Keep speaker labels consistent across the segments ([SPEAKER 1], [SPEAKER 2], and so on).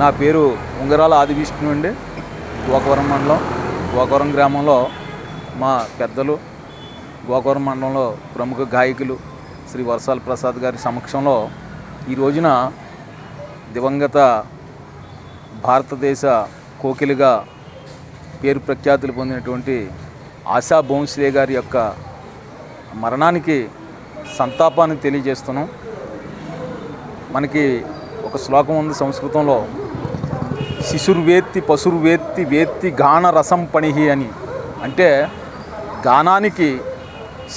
[SPEAKER 1] నా పేరు ఉంగరాల ఆదివిష్ణు అండి. గోకవరం మండలం గోకవరం గ్రామంలో మా పెద్దలు గోకవరం మండలంలో ప్రముఖ గాయకులు శ్రీ వర్షాల ప్రసాద్ గారి సమక్షంలో ఈ రోజున దివంగత భారతదేశ కోకిలిగా పేరు ప్రఖ్యాతులు పొందినటువంటి ఆశా భోంస్లే గారి యొక్క మరణానికి సంతాపాన్ని తెలియజేస్తున్నాం. మనకి ఒక శ్లోకం ఉంది సంస్కృతంలో, శిశుర్వేత్తి పశుర్వేత్తి వేత్తి గాన రసం పణిహి అని. అంటే గానానికి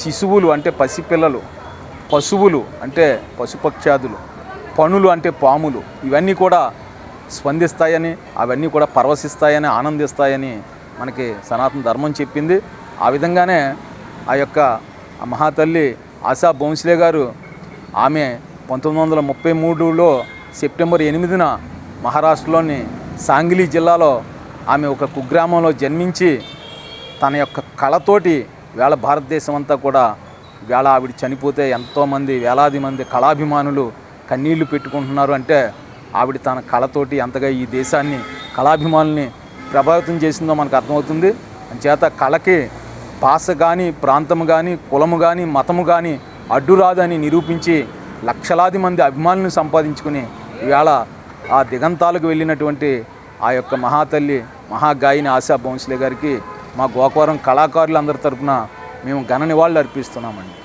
[SPEAKER 1] శిశువులు అంటే పసిపిల్లలు, పశువులు అంటే పశుపక్షాదులు, పణులు అంటే పాములు, ఇవన్నీ కూడా స్పందిస్తాయని, అవన్నీ కూడా పరవశిస్తాయని, ఆనందిస్తాయని మనకి సనాతన ధర్మం చెప్పింది. ఆ విధంగానే ఆ యొక్క మహాతల్లి ఆశా భోంస్లే గారు ఆమె 1933లో సెప్టెంబర్ 8న మహారాష్ట్రలోని సాంగ్లీ జిల్లాలో ఆమె ఒక కుగ్రామంలో జన్మించి తన యొక్క కళతోటి వేళ భారతదేశం అంతా కూడా వేళ ఆవిడ చనిపోతే ఎంతోమంది వేలాది మంది కళాభిమానులు కన్నీళ్లు పెట్టుకుంటున్నారు. అంటే ఆవిడ తన కళతోటి ఎంతగా ఈ దేశాన్ని కళాభిమానుల్ని ప్రభావితం చేసిందో మనకు అర్థమవుతుంది. అంచేత కళకి భాష కానీ, ప్రాంతం కానీ, కులము కానీ, మతము కానీ అడ్డురాదని నిరూపించి లక్షలాది మంది అభిమానులను సంపాదించుకుని ఇవాళ ఆ దిగంతాలకు వెళ్ళినటువంటి ఆ యొక్క మహాతల్లి మహాగాయని ఆశా భోంస్లే గారికి మా గోకవరం కళాకారులందరి తరపున మేము ఘన నివాళులు అర్పిస్తున్నామండి.